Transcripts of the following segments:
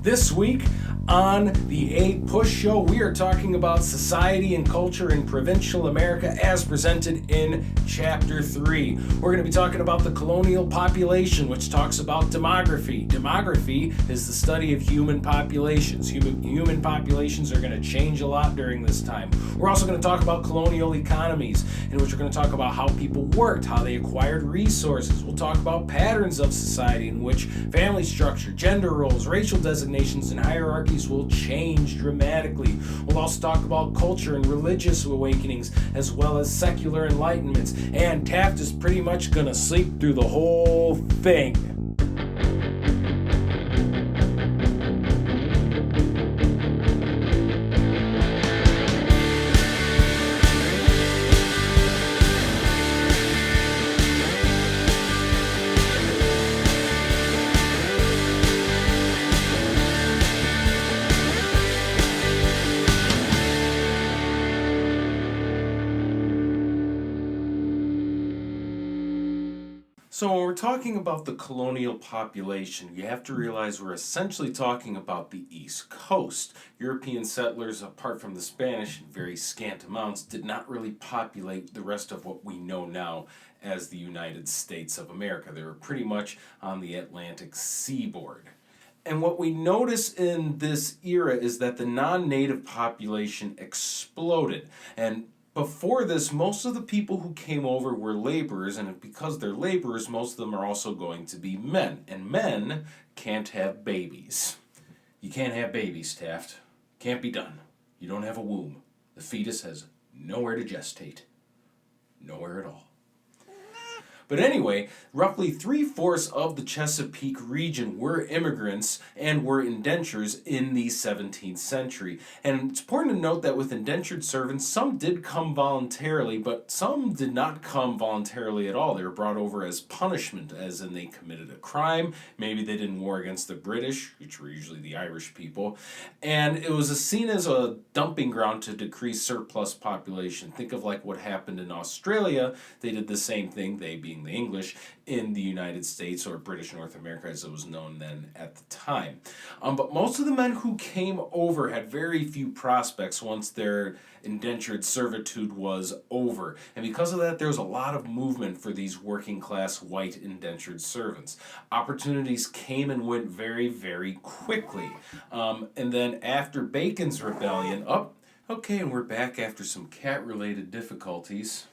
This week on the APUSHow, we are talking about society and culture in Provincial America as presented in Chapter 3. We're going to be talking about the Colonial Population, which talks about demography. Demography is the study of human populations. Human populations are going to change a lot during this time. We're also going to talk about Colonial Economies, in which we're going to talk about how people worked, how they acquired resources. We'll talk about patterns of society in which family structure, gender roles, racial designations, and hierarchies will change dramatically. We'll also talk about culture and religious awakenings, as well as secular enlightenments. And Taft is pretty much going to sleep through the whole thing. So when we're talking about the colonial population, you have to realize we're essentially talking about the East Coast. European settlers, apart from the Spanish in very scant amounts, did not really populate the rest of what we know now as the United States of America. They were pretty much on the Atlantic seaboard. And what we notice in this era is that the non-native population exploded. And before this, most of the people who came over were laborers, and because they're laborers, most of them are also going to be men. And men can't have babies. You can't have babies, Taft. Can't be done. You don't have a womb. The fetus has nowhere to gestate. Nowhere at all. But anyway, roughly 3/4 of the Chesapeake region were immigrants and were indentures in the 17th century. And it's important to note that with indentured servants, some did come voluntarily, but some did not come voluntarily at all. They were brought over as punishment, as in they committed a crime. Maybe they didn't war against the British, which were usually the Irish people. And it was seen as a dumping ground to decrease surplus population. Think of like what happened in Australia. They did the same thing, they being the English, in the United States, or British North America as it was known then at the time. But most of the men who came over had very few prospects once their indentured servitude was over. And because of that, there was a lot of movement for these working class white indentured servants. Opportunities came and went very, very quickly. And then after Bacon's Rebellion, okay, and we're back after some cat-related difficulties.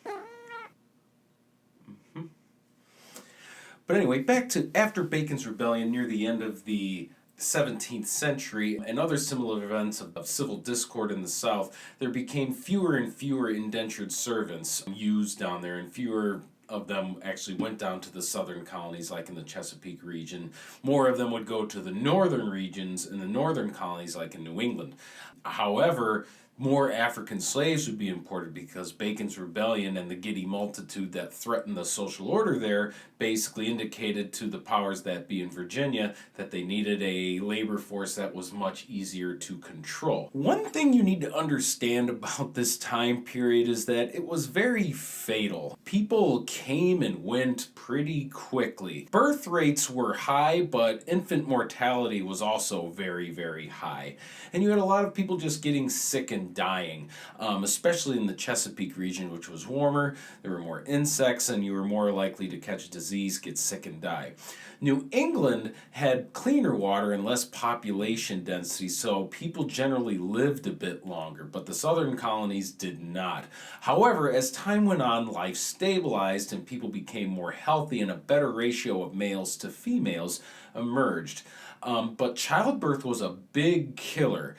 But anyway, back to after Bacon's Rebellion near the end of the 17th century and other similar events of civil discord in the South, there became fewer and fewer indentured servants used down there, and fewer of them actually went down to the southern colonies, like in the Chesapeake region. More of them would go to the northern regions and the northern colonies, like in New England. However, more African slaves would be imported because Bacon's Rebellion and the giddy multitude that threatened the social order there basically indicated to the powers that be in Virginia that they needed a labor force that was much easier to control. One thing you need to understand about this time period is that it was very fatal. People came and went pretty quickly. Birth rates were high, but infant mortality was also very, very high. And you had a lot of people just getting sick and dying, especially in the Chesapeake region, which was warmer. There were more insects, and you were more likely to catch disease, get sick, and die. New England had cleaner water and less population density, so people generally lived a bit longer, but the southern colonies did not. However, as time went on, life stabilized and people became more healthy, and a better ratio of males to females emerged. But childbirth was a big killer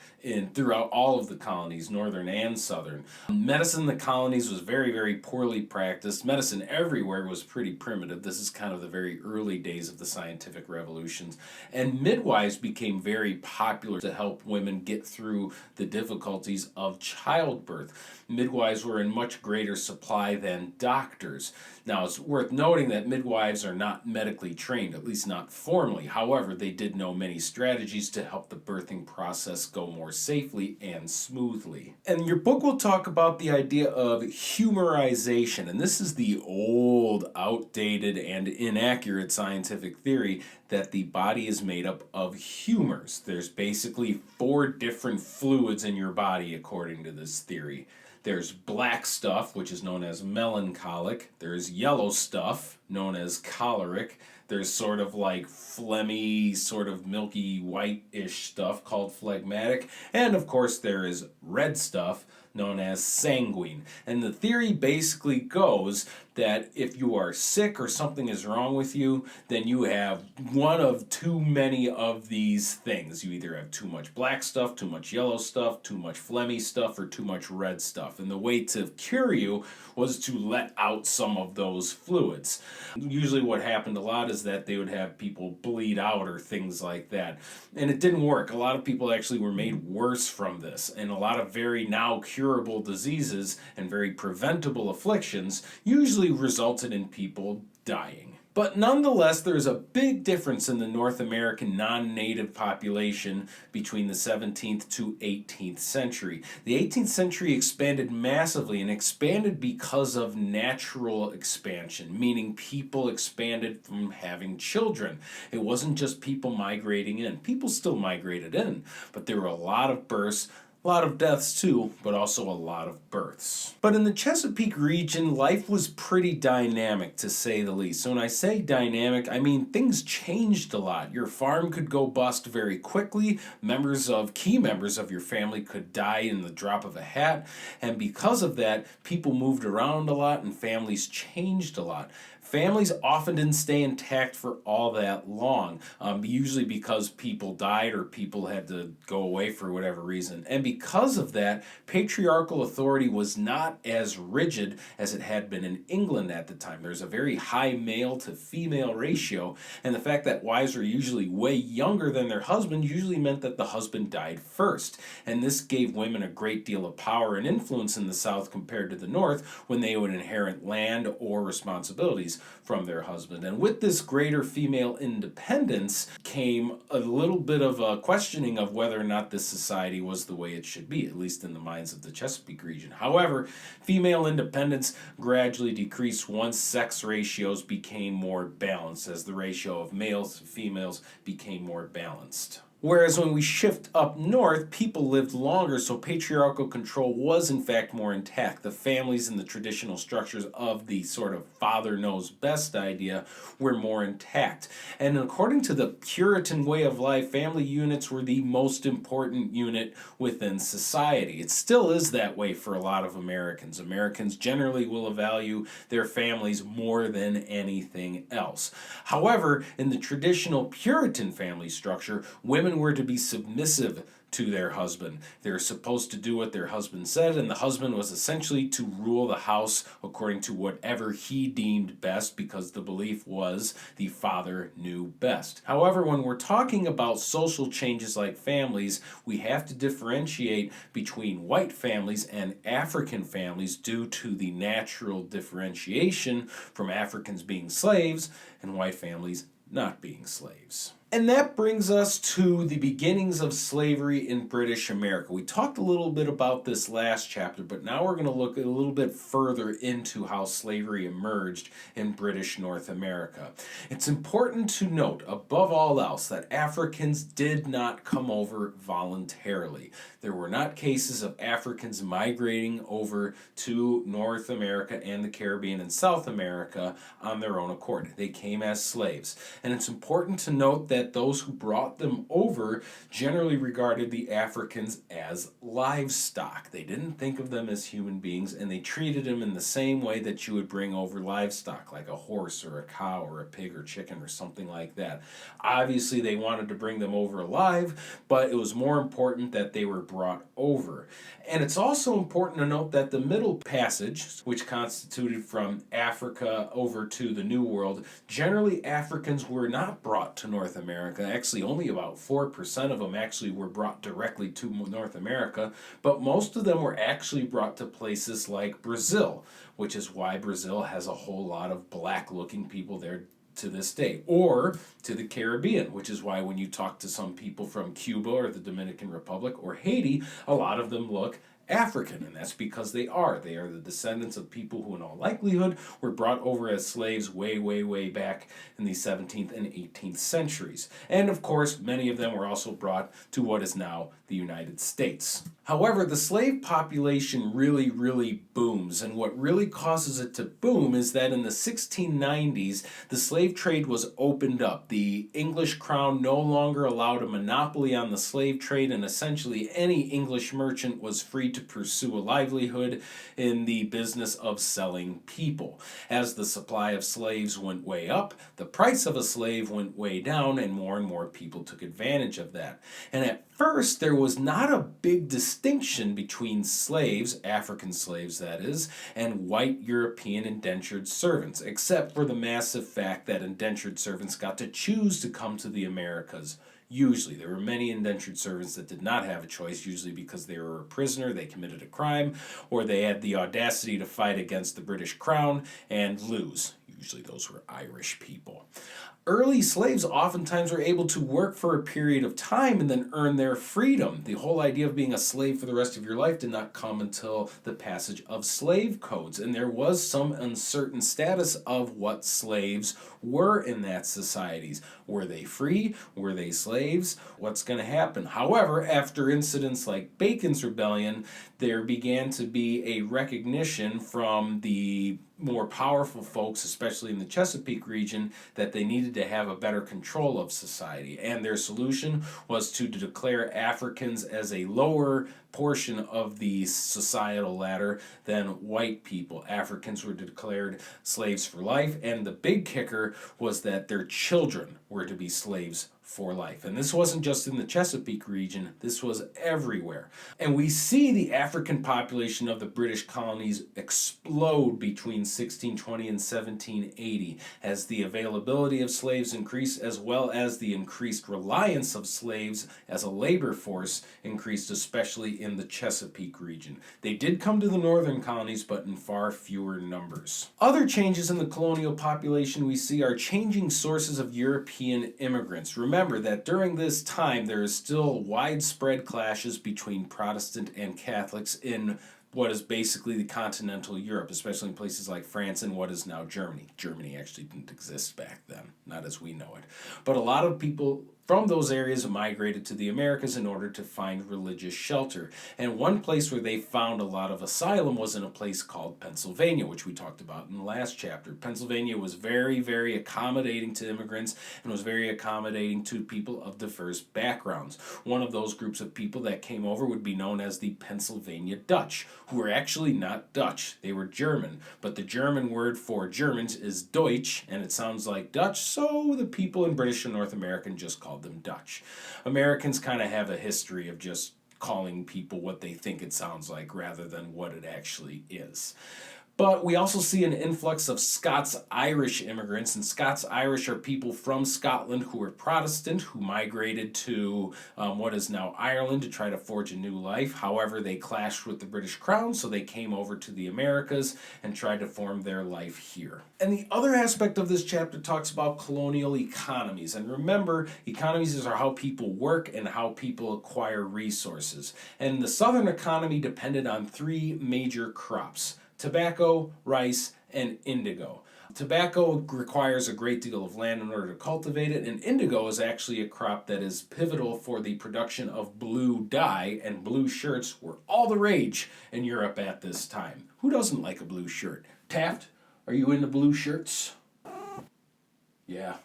throughout all of the colonies, northern and southern. Medicine in the colonies was very, very poorly practiced. Medicine everywhere was pretty primitive. This is kind of the very early days of the scientific revolutions. And midwives became very popular to help women get through the difficulties of childbirth. Midwives were in much greater supply than doctors. Now, it's worth noting that midwives are not medically trained, at least not formally. However, they did know many strategies to help the birthing process go more safely and smoothly. And your book will talk about the idea of humorization, and this is the old, outdated, and inaccurate scientific theory that the body is made up of humors. There's basically 4 different fluids in your body, according to this theory. There's black stuff, which is known as melancholic. There's yellow stuff, known as choleric. There's sort of like phlegmy, sort of milky white-ish stuff called phlegmatic. And of course there is red stuff, known as sanguine. And the theory basically goes that if you are sick or something is wrong with you, then you have one of too many of these things. You either have too much black stuff, too much yellow stuff, too much phlegmy stuff, or too much red stuff. And the way to cure you was to let out some of those fluids. Usually what happened a lot is that they would have people bleed out or things like that. And it didn't work. A lot of people actually were made worse from this. And a lot of very now curable diseases and very preventable afflictions usually resulted in people dying. But nonetheless, there's a big difference in the North American non-native population between the 17th to 18th century. The 18th century expanded massively and expanded because of natural expansion, meaning people expanded from having children. It wasn't just people migrating in. People still migrated in, but there were a lot of births, a lot of deaths too, but also a lot of births. But in the Chesapeake region, life was pretty dynamic, to say the least. So when I say dynamic, I mean things changed a lot. Your farm could go bust very quickly. Key members of your family could die in the drop of a hat. And because of that, people moved around a lot and families changed a lot. Families often didn't stay intact for all that long, usually because people died or people had to go away for whatever reason. And because of that, patriarchal authority was not as rigid as it had been in England at the time. There's a very high male to female ratio, and the fact that wives were usually way younger than their husband usually meant that the husband died first. And this gave women a great deal of power and influence in the South compared to the North when they would inherit land or responsibilities from their husband. And with this greater female independence came a little bit of a questioning of whether or not this society was the way it should be, at least in the minds of the Chesapeake region. However, female independence gradually decreased once sex ratios became more balanced, as the ratio of males to females became more balanced. Whereas when we shift up north, people lived longer, so patriarchal control was in fact more intact. The families and the traditional structures of the sort of father knows best idea were more intact. And according to the Puritan way of life, family units were the most important unit within society. It still is that way for a lot of Americans. Americans generally will value their families more than anything else. However, in the traditional Puritan family structure, women were to be submissive to their husband. They were supposed to do what their husband said, and the husband was essentially to rule the house according to whatever he deemed best, because the belief was the father knew best. However, when we're talking about social changes like families, we have to differentiate between white families and African families due to the natural differentiation from Africans being slaves and white families not being slaves. And that brings us to the beginnings of slavery in British America. We talked a little bit about this last chapter, but now we're going to look a little bit further into how slavery emerged in British North America. It's important to note, above all else, that Africans did not come over voluntarily. There were not cases of Africans migrating over to North America and the Caribbean and South America on their own accord. They came as slaves. And it's important to note that those who brought them over generally regarded the Africans as livestock. They didn't think of them as human beings, and they treated them in the same way that you would bring over livestock, like a horse or a cow or a pig or chicken or something like that. Obviously, they wanted to bring them over alive, but it was more important that they were brought over. And it's also important to note that the Middle Passage, which constituted from Africa over to the New World, generally Africans were not brought to North America. America. Actually, only about 4% of them actually were brought directly to North America, but most of them were actually brought to places like Brazil, which is why Brazil has a whole lot of black-looking people there to this day, or to the Caribbean, which is why when you talk to some people from Cuba or the Dominican Republic or Haiti, a lot of them look African, and that's because they are. They are the descendants of people who, in all likelihood, were brought over as slaves way, way, way back in the 17th and 18th centuries. And of course, many of them were also brought to what is now the United States. However, the slave population really, really booms, and what really causes it to boom is that in the 1690s, the slave trade was opened up. The English crown no longer allowed a monopoly on the slave trade, and essentially any English merchant was free to pursue a livelihood in the business of selling people. As the supply of slaves went way up, the price of a slave went way down, and more people took advantage of that. And at first, there was not a big distinction between slaves, African slaves that is, and white European indentured servants, except for the massive fact that indentured servants got to choose to come to the Americas. Usually. There were many indentured servants that did not have a choice, usually because they were a prisoner, they committed a crime, or they had the audacity to fight against the British Crown and lose. Usually those were Irish people. Early slaves oftentimes were able to work for a period of time and then earn their freedom. The whole idea of being a slave for the rest of your life did not come until the passage of slave codes, and there was some uncertain status of what slaves were in that societies. Were they free? Were they slaves? What's going to happen? However, after incidents like Bacon's Rebellion, there began to be a recognition from the more powerful folks, especially in the Chesapeake region, that they needed to have a better control of society. And their solution was to declare Africans as a lower portion of the societal ladder than white people. Africans were declared slaves for life, and the big kicker was that their children were to be slaves for life. And this wasn't just in the Chesapeake region, this was everywhere. And we see the African population of the British colonies explode between 1620 and 1780 as the availability of slaves increased, as well as the increased reliance of slaves as a labor force increased, especially in the Chesapeake region. They did come to the northern colonies, but in far fewer numbers. Other changes in the colonial population we see are changing sources of European immigrants. Remember that during this time there is still widespread clashes between Protestant and Catholics in what is basically the continental Europe, especially in places like France and what is now Germany. Germany actually didn't exist back then, not as we know it. But a lot of people from those areas migrated to the Americas in order to find religious shelter. And one place where they found a lot of asylum was in a place called Pennsylvania, which we talked about in the last chapter. Pennsylvania was very, very accommodating to immigrants and was very accommodating to people of diverse backgrounds. One of those groups of people that came over would be known as the Pennsylvania Dutch, who were actually not Dutch. They were German, but the German word for Germans is Deutsch, and it sounds like Dutch, so the people in British and North American just called them Dutch. Americans kind of have a history of just calling people what they think it sounds like rather than what it actually is. But we also see an influx of Scots-Irish immigrants, and Scots-Irish are people from Scotland who were Protestant, who migrated to what is now Ireland to try to forge a new life. However, they clashed with the British Crown, so they came over to the Americas and tried to form their life here. And the other aspect of this chapter talks about colonial economies. And remember, economies are how people work and how people acquire resources. And the Southern economy depended on three major crops: tobacco, rice, and indigo. Tobacco requires a great deal of land in order to cultivate it, and indigo is actually a crop that is pivotal for the production of blue dye, and blue shirts were all the rage in Europe at this time. Who doesn't like a blue shirt? Taft, are you into blue shirts? Yeah.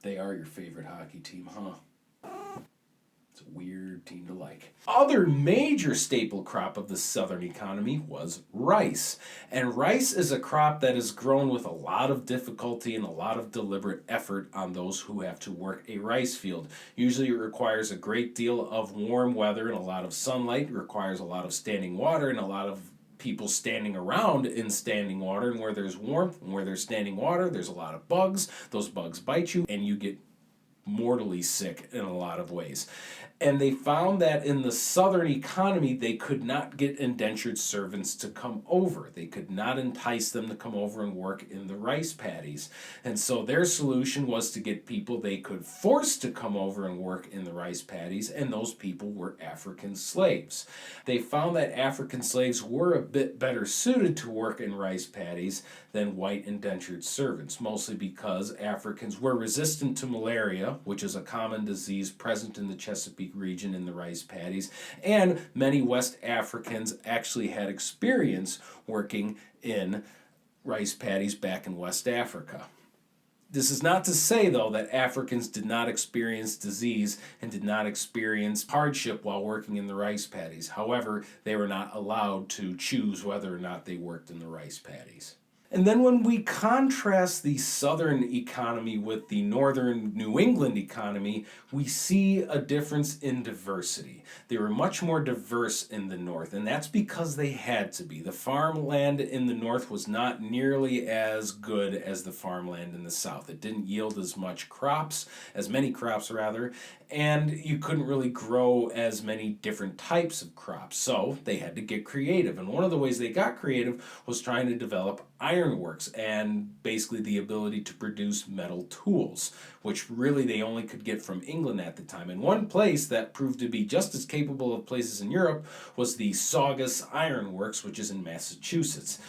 They are your favorite hockey team, huh? It's a weird team to like. Other major staple crop of the southern economy was rice. And rice is a crop that is grown with a lot of difficulty and a lot of deliberate effort on those who have to work a rice field. Usually it requires a great deal of warm weather and a lot of sunlight. It requires a lot of standing water and a lot of people standing around in standing water. And where there's warmth and where there's standing water, there's a lot of bugs. Those bugs bite you and you get mortally sick in a lot of ways. And they found that in the southern economy, they could not get indentured servants to come over. They could not entice them to come over and work in the rice paddies. And so their solution was to get people they could force to come over and work in the rice paddies, and those people were African slaves. They found that African slaves were a bit better suited to work in rice paddies than white indentured servants, mostly because Africans were resistant to malaria, which is a common disease present in the Chesapeake region in the rice paddies, and many West Africans actually had experience working in rice paddies back in West Africa. This is not to say, though, that Africans did not experience disease and did not experience hardship while working in the rice paddies. However, they were not allowed to choose whether or not they worked in the rice paddies. And then when we contrast the southern economy with the northern New England economy, we see a difference in diversity. They were much more diverse in the north, and that's because they had to be. The farmland in the north was not nearly as good as the farmland in the south. It didn't yield as many crops rather, and you couldn't really grow as many different types of crops. So they had to get creative, and one of the ways they got creative was trying to develop ironworks and basically the ability to produce metal tools, which really they only could get from England at the time. And one place that proved to be just as capable of places in Europe was the Saugus Iron Works, which is in Massachusetts.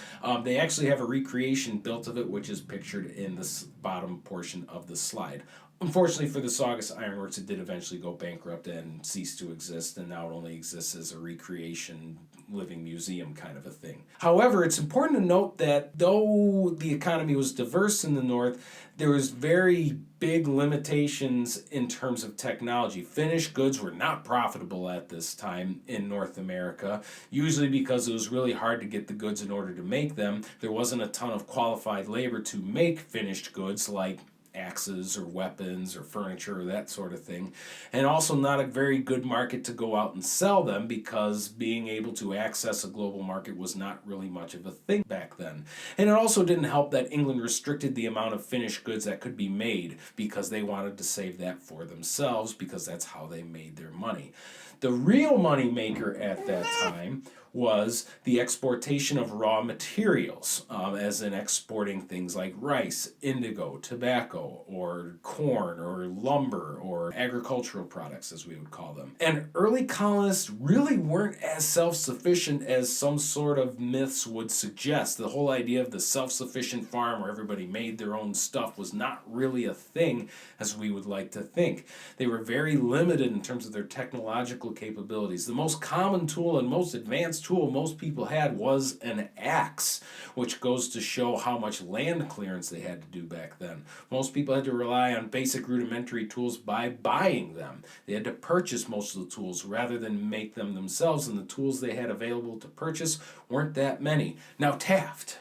They actually have a recreation built of it, which is pictured in the bottom portion of the slide. Unfortunately for the Saugus Ironworks, it did eventually go bankrupt and cease to exist, and now it only exists as a recreation living museum kind of a thing. However, it's important to note that though the economy was diverse in the north, there was very big limitations in terms of technology. Finished goods were not profitable at this time in North America, usually because it was really hard to get the goods in order to make them. There wasn't a ton of qualified labor to make finished goods like axes or weapons or furniture or that sort of thing, and also not a very good market to go out and sell them because being able to access a global market was not really much of a thing back then. And it also didn't help that England restricted the amount of finished goods that could be made because they wanted to save that for themselves because that's how they made their money. The real money maker at that time was the exportation of raw materials, as in exporting things like rice, indigo, tobacco, or corn, or lumber, or agricultural products, as we would call them. And early colonists really weren't as self-sufficient as some sort of myths would suggest. The whole idea of the self-sufficient farm where everybody made their own stuff was not really a thing as we would like to think. They were very limited in terms of their technological capabilities. The most common tool and most advanced tool most people had was an axe, which goes to show how much land clearance they had to do back then. Most people had to rely on basic rudimentary tools by buying them. They had to purchase most of the tools rather than make them themselves, and the tools they had available to purchase weren't that many. Now, Taft,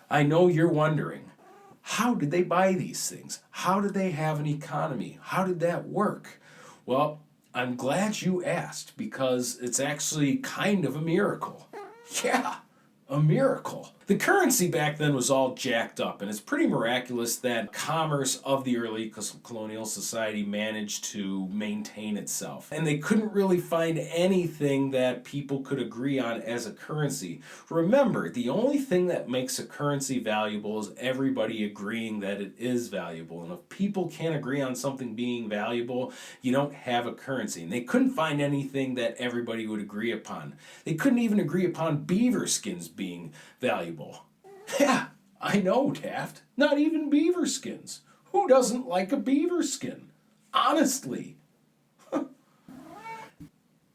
I know you're wondering, how did they buy these things? How did they have an economy? How did that work? Well, I'm glad you asked because it's actually kind of a miracle. Yeah, a miracle. The currency back then was all jacked up, and it's pretty miraculous that commerce of the early colonial society managed to maintain itself. And they couldn't really find anything that people could agree on as a currency. Remember, the only thing that makes a currency valuable is everybody agreeing that it is valuable. And if people can't agree on something being valuable, you don't have a currency. And they couldn't find anything that everybody would agree upon. They couldn't even agree upon beaver skins being valuable. Yeah, I know, Taft. Not even beaver skins. Who doesn't like a beaver skin? Honestly.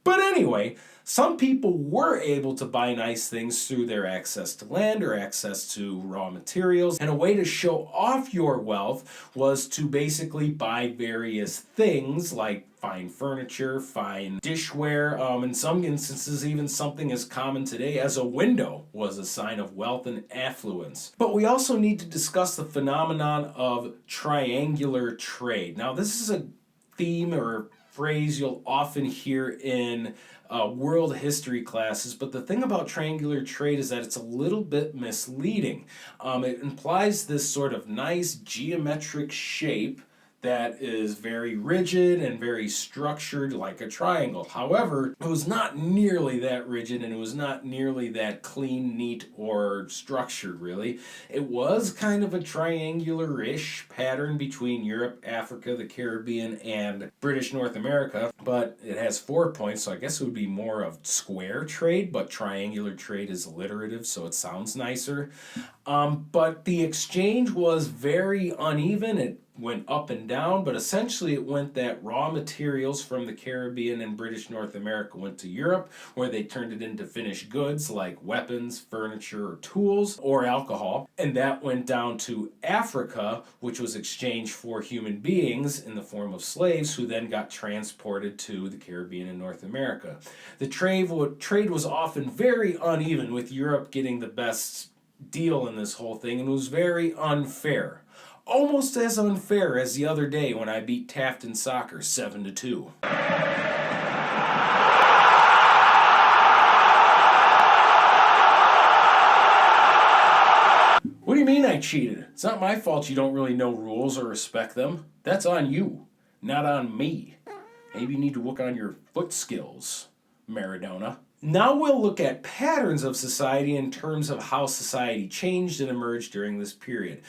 But anyway, some people were able to buy nice things through their access to land or access to raw materials. And a way to show off your wealth was to basically buy various things like fine furniture, fine dishware. In some instances, even something as common today as a window was a sign of wealth and affluence. But we also need to discuss the phenomenon of triangular trade. Now, this is a theme or phrase you'll often hear in world history classes, but the thing about triangular trade is that it's a little bit misleading. It implies this sort of nice geometric shape that is very rigid and very structured like a triangle. However, it was not nearly that rigid and it was not nearly that clean, neat, or structured, really. It was kind of a triangular-ish pattern between Europe, Africa, the Caribbean, and British North America, but it has 4 points, so I guess it would be more of square trade, but triangular trade is alliterative, so it sounds nicer. But the exchange was very uneven. It went up and down, but essentially it went that raw materials from the Caribbean and British North America went to Europe, where they turned it into finished goods like weapons, furniture, or tools, or alcohol. And that went down to Africa, which was exchanged for human beings in the form of slaves, who then got transported to the Caribbean and North America. The trade was often very uneven, with Europe getting the best deal in this whole thing, and was very unfair. Almost as unfair as the other day when I beat Taft in soccer 7-2. What do you mean I cheated? It's not my fault you don't really know rules or respect them. That's on you, not on me. Maybe you need to work on your foot skills, Maradona. Now we'll look at patterns of society in terms of how society changed and emerged during this period.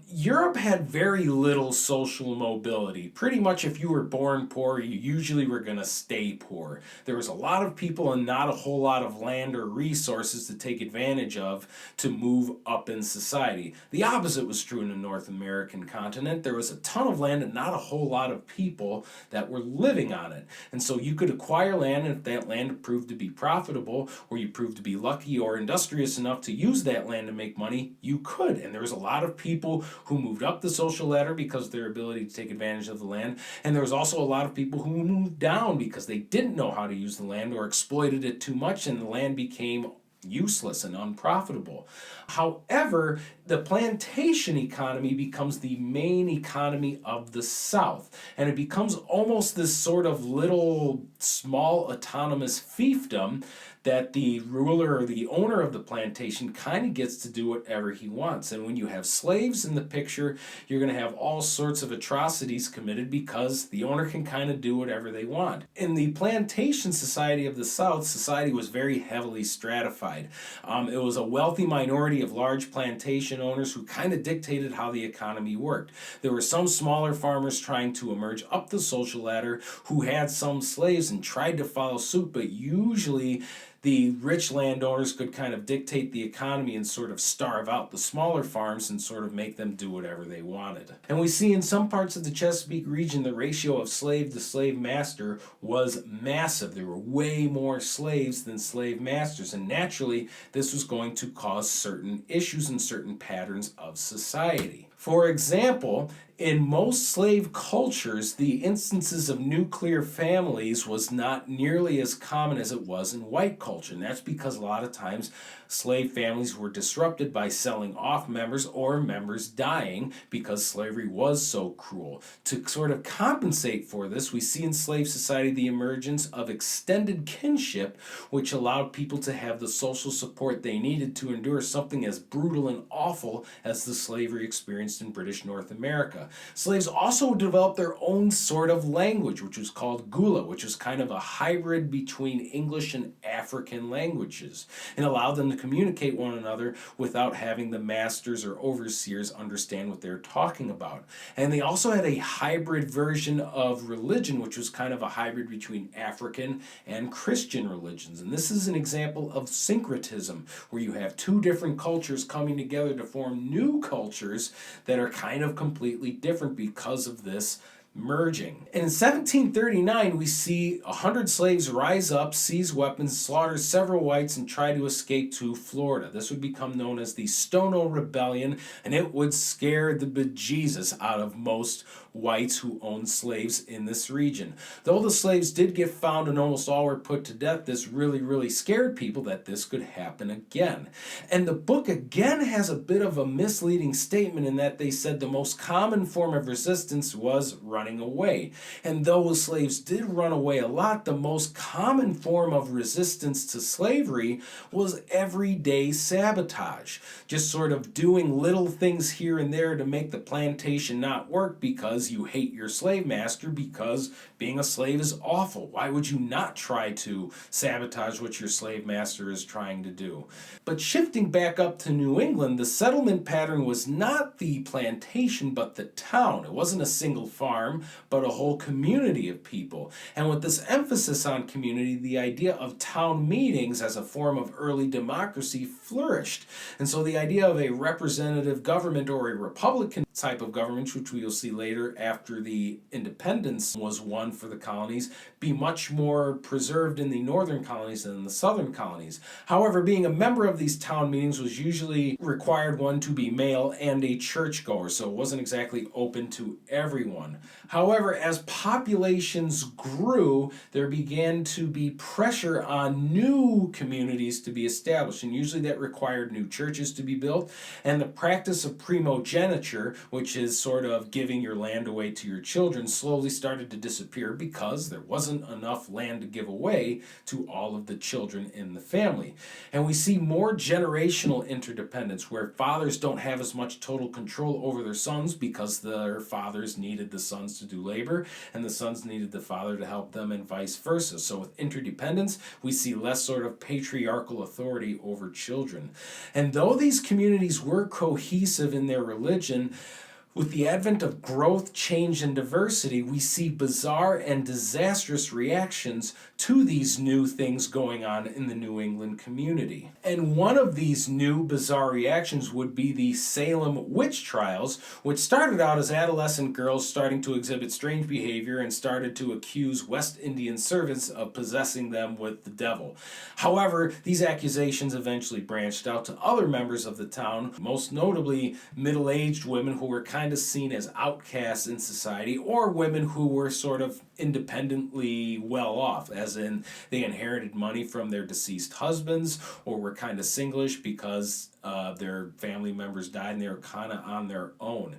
Europe had very little social mobility. Pretty much if you were born poor, you usually were going to stay poor. There was a lot of people and not a whole lot of land or resources to take advantage of to move up in society. The opposite was true in the North American continent. There was a ton of land and not a whole lot of people that were living on it. And so you could acquire land, and if that land proved to be profitable, or you proved to be lucky or industrious enough to use that land to make money, you could. And there was a lot of people who moved up the social ladder because of their ability to take advantage of the land. And there was also a lot of people who moved down because they didn't know how to use the land or exploited it too much, and the land became useless and unprofitable. However, the plantation economy becomes the main economy of the South, and it becomes almost this sort of little small autonomous fiefdom that the ruler or the owner of the plantation kind of gets to do whatever he wants. And when you have slaves in the picture, you're going to have all sorts of atrocities committed because the owner can kind of do whatever they want. In the plantation society of the South, society was very heavily stratified. It was a wealthy minority of large plantation owners who kind of dictated how the economy worked. There were some smaller farmers trying to emerge up the social ladder who had some slaves and tried to follow suit, but usually the rich landowners could kind of dictate the economy and sort of starve out the smaller farms and sort of make them do whatever they wanted. And we see in some parts of the Chesapeake region the ratio of slave to slave master was massive. There were way more slaves than slave masters, and naturally this was going to cause certain issues and certain patterns of society. For example, in most slave cultures, the instances of nuclear families was not nearly as common as it was in white culture. And that's because a lot of times slave families were disrupted by selling off members or members dying because slavery was so cruel. To sort of compensate for this, we see in slave society the emergence of extended kinship, which allowed people to have the social support they needed to endure something as brutal and awful as the slavery experienced in British North America. Slaves also developed their own sort of language, which was called Gula, which was kind of a hybrid between English and African languages, and allowed them to communicate one another without having the masters or overseers understand what they're talking about. And they also had a hybrid version of religion, which was kind of a hybrid between African and Christian religions. And this is an example of syncretism, where you have two different cultures coming together to form new cultures that are kind of completely different because of this merging. And in 1739, we see 100 slaves rise up, seize weapons, slaughter several whites, and try to escape to Florida. This would become known as the Stono Rebellion, and it would scare the bejesus out of most whites who owned slaves in this region. Though the slaves did get found and almost all were put to death, this really scared people that this could happen again. And the book again has a bit of a misleading statement in that they said the most common form of resistance was running away. And though the slaves did run away a lot, the most common form of resistance to slavery was everyday sabotage. Just sort of doing little things here and there to make the plantation not work because because you hate your slave master, because being a slave is awful. Why would you not try to sabotage what your slave master is trying to do? But shifting back up to New England, the settlement pattern was not the plantation but the town. It wasn't a single farm, but a whole community of people. And with this emphasis on community, the idea of town meetings as a form of early democracy flourished. And so the idea of a representative government or a republican type of government, which we will see later after the independence was won for the colonies, be much more preserved in the northern colonies than in the southern colonies. However, being a member of these town meetings was usually required one to be male and a churchgoer, so it wasn't exactly open to everyone. However, as populations grew, there began to be pressure on new communities to be established, and usually that required new churches to be built, and the practice of primogeniture, which is sort of giving your land away to your children, slowly started to disappear because there wasn't enough land to give away to all of the children in the family. And we see more generational interdependence where fathers don't have as much total control over their sons because their fathers needed the sons to do labor and the sons needed the father to help them, and vice versa. So with interdependence, we see less sort of patriarchal authority over children. And though these communities were cohesive in their religion, with the advent of growth, change, and diversity, we see bizarre and disastrous reactions to these new things going on in the New England community. And one of these new bizarre reactions would be the Salem witch trials, which started out as adolescent girls starting to exhibit strange behavior and started to accuse West Indian servants of possessing them with the devil. However, these accusations eventually branched out to other members of the town, most notably middle-aged women who were kind of seen as outcasts in society, or women who were sort of independently well off, as in they inherited money from their deceased husbands, or were kind of singlish because their family members died and they were kind of on their own.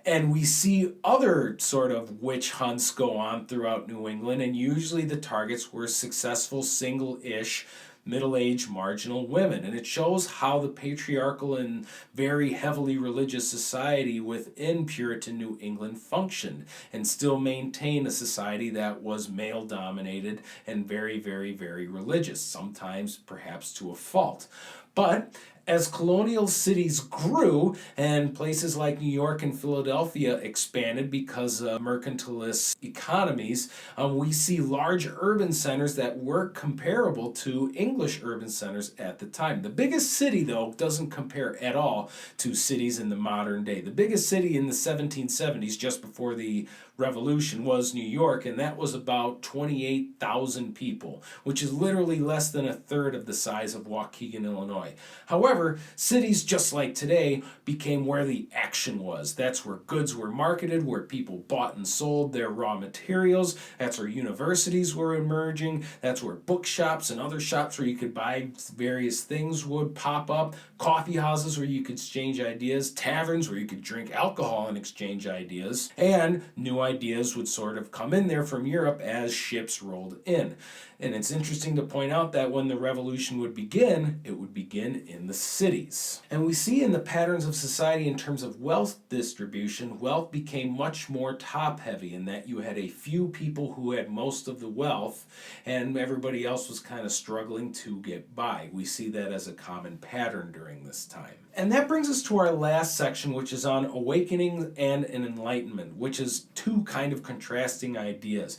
And we see other sort of witch hunts go on throughout New England, and usually the targets were successful single-ish middle-aged marginal women. And it shows how the patriarchal and very heavily religious society within Puritan New England functioned and still maintained a society that was male-dominated and very, very, very religious, sometimes perhaps to a fault. But as colonial cities grew and places like New York and Philadelphia expanded because of mercantilist economies, we see large urban centers that were comparable to English urban centers at the time. The biggest city, though, doesn't compare at all to cities in the modern day. The biggest city in the 1770s, just before the Revolution, was New York, and that was about 28,000 people, which is literally less than a third of the size of Waukegan, Illinois. However, cities just like today became where the action was. That's where goods were marketed, where people bought and sold their raw materials. That's where universities were emerging. That's where bookshops and other shops where you could buy various things would pop up. Coffee houses where you could exchange ideas. Taverns where you could drink alcohol and exchange ideas. And new ideas would sort of come in there from Europe as ships rolled in. And it's interesting to point out that when the revolution would begin, it would begin in the cities. And we see in the patterns of society in terms of wealth distribution, wealth became much more top-heavy in that you had a few people who had most of the wealth and everybody else was kind of struggling to get by. We see that as a common pattern during this time. And that brings us to our last section, which is on awakening and an enlightenment, which is two kind of contrasting ideas.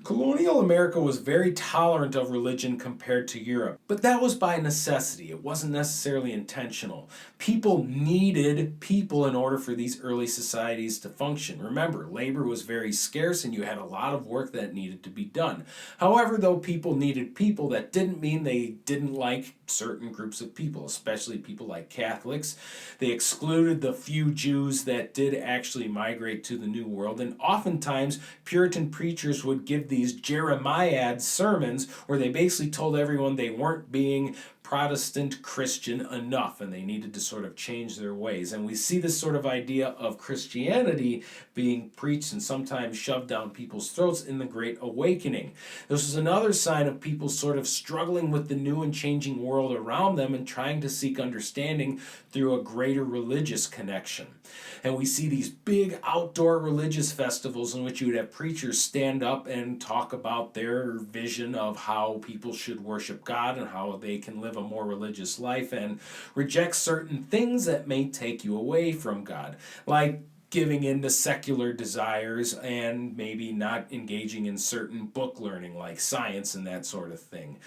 Colonial America was very tolerant of religion compared to Europe, but that was by necessity. It wasn't necessarily intentional. People needed people in order for these early societies to function. Remember, labor was very scarce and you had a lot of work that needed to be done. However, though people needed people, that didn't mean they didn't like certain groups of people, especially people like Catholics. They excluded the few Jews that did actually migrate to the New World, and oftentimes Puritan preachers would give these Jeremiad sermons where they basically told everyone they weren't being Protestant Christian enough, and they needed to sort of change their ways. And we see this sort of idea of Christianity being preached and sometimes shoved down people's throats in the Great Awakening. This is another sign of people sort of struggling with the new and changing world around them and trying to seek understanding through a greater religious connection. And we see these big outdoor religious festivals in which you would have preachers stand up and talk about their vision of how people should worship God and how they can live a more religious life and reject certain things that may take you away from God, like giving in to secular desires and maybe not engaging in certain book learning like science and that sort of thing.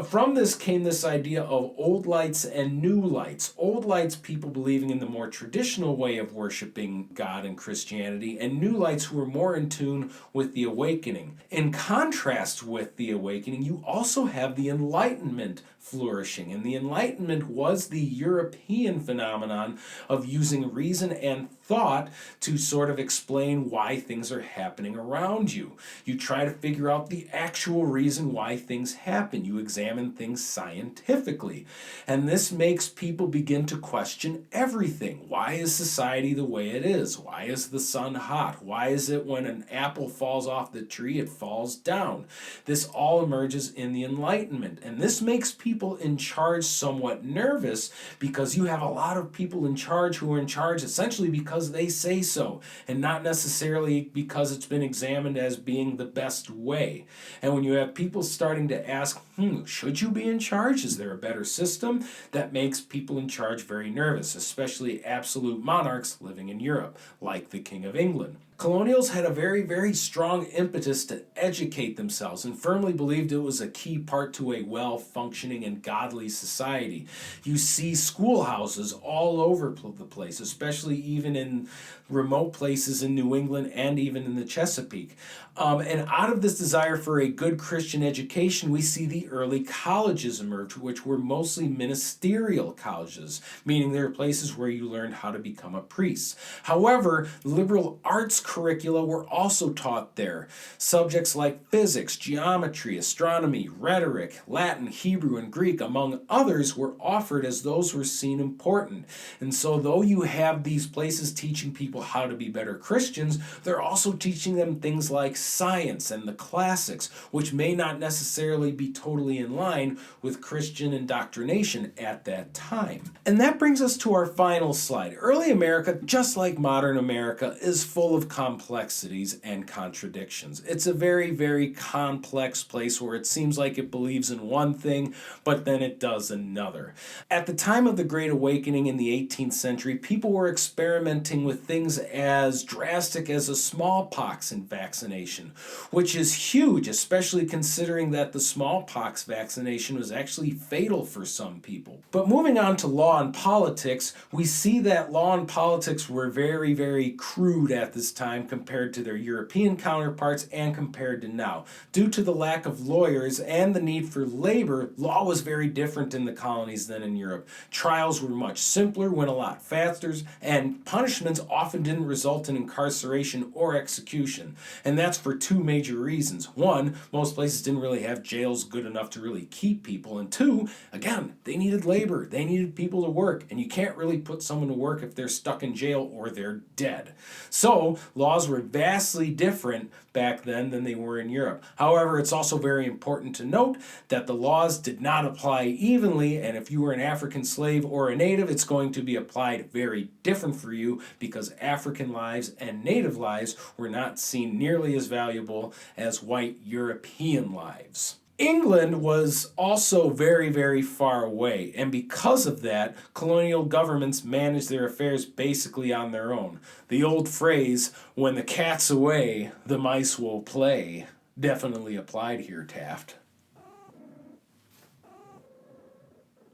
From this came this idea of old lights and new lights. Old lights, people believing in the more traditional way of worshiping God and Christianity, and new lights who were more in tune with the awakening. In contrast with the awakening, you also have the Enlightenment flourishing. And the Enlightenment was the European phenomenon of using reason and thought to sort of explain why things are happening around you. You try to figure out the actual reason why things happen. You examine things scientifically. And this makes people begin to question everything. Why is society the way it is? Why is the sun hot? Why is it when an apple falls off the tree, it falls down? This all emerges in the Enlightenment. And this makes people in charge somewhat nervous because you have a lot of people in charge who are in charge essentially because they say so and not necessarily because it's been examined as being the best way. And when you have people starting to ask, should you be in charge? Is there a better system? That makes people in charge very nervous, especially absolute monarchs living in Europe, like the King of England. Colonials had a very, very strong impetus to educate themselves and firmly believed it was a key part to a well-functioning and godly society. You see schoolhouses all over the place, especially even in remote places in New England and even in the Chesapeake. And out of this desire for a good Christian education, we see the early colleges emerge, which were mostly ministerial colleges, meaning they were places where you learned how to become a priest. However, liberal arts curricula were also taught there. Subjects like physics, geometry, astronomy, rhetoric, Latin, Hebrew, and Greek, among others, were offered as those were seen important. And so though you have these places teaching people how to be better Christians, they're also teaching them things like science and the classics, which may not necessarily be totally in line with Christian indoctrination at that time. And that brings us to our final slide. Early America, just like modern America, is full of complexities and contradictions. It's a very, very complex place where it seems like it believes in one thing, but then it does another. At the time of the Great Awakening in the 18th century, people were experimenting with things as drastic as a smallpox vaccination, which is huge, especially considering that the smallpox vaccination was actually fatal for some people. But moving on to law and politics, we see that law and politics were very, very crude at this time compared to their European counterparts and compared to now. Due to the lack of lawyers and the need for labor, law was very different in the colonies than in Europe. Trials were much simpler, went a lot faster, and punishments often didn't result in incarceration or execution. And that's for two major reasons. One, most places didn't really have jails good enough to really keep people. And two, again, they needed labor. They needed people to work. And you can't really put someone to work if they're stuck in jail or they're dead. So laws were vastly different back then than they were in Europe. However, it's also very important to note that the laws did not apply evenly, and if you were an African slave or a native, it's going to be applied very different for you because African lives and native lives were not seen nearly as valuable as white European lives. England was also very, very far away, and because of that, colonial governments managed their affairs basically on their own. The old phrase, when the cat's away, the mice will play, definitely applied here, Taft.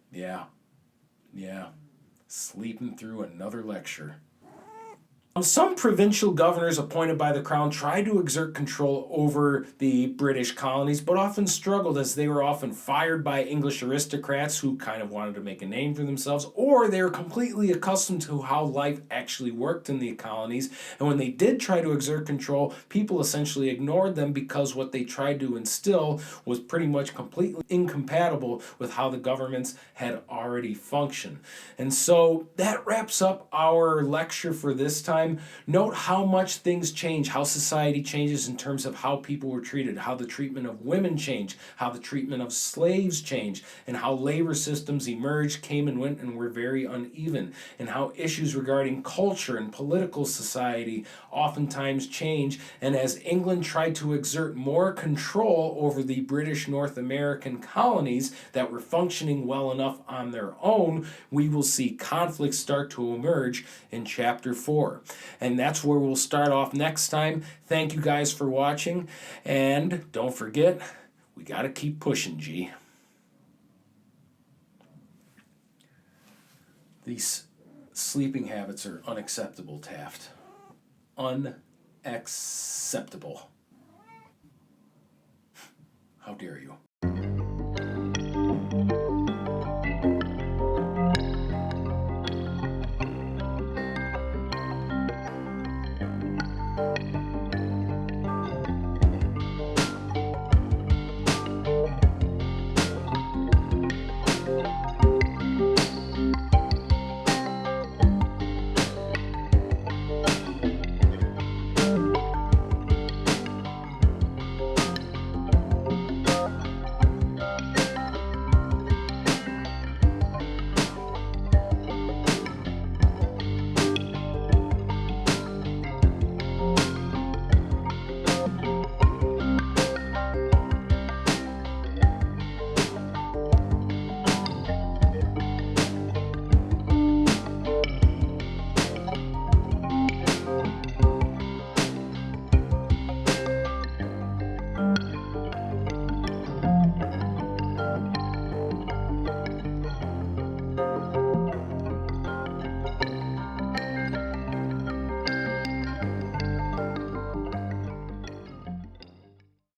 Yeah, sleeping through another lecture. Some provincial governors appointed by the crown tried to exert control over the British colonies, but often struggled as they were often fired by English aristocrats who kind of wanted to make a name for themselves, or they were completely accustomed to how life actually worked in the colonies. And when they did try to exert control, people essentially ignored them because what they tried to instill was pretty much completely incompatible with how the governments had already functioned. And so that wraps up our lecture for this time. Note how much things change, how society changes in terms of how people were treated, how the treatment of women changed, how the treatment of slaves changed, and how labor systems emerged, came and went, and were very uneven, and how issues regarding culture and political society oftentimes change. And as England tried to exert more control over the British North American colonies that were functioning well enough on their own, we will see conflicts start to emerge in Chapter 4. And that's where we'll start off next time. Thank you guys for watching, and don't forget, we gotta keep pushing, G. These sleeping habits are unacceptable, Taft. Unacceptable. How dare you?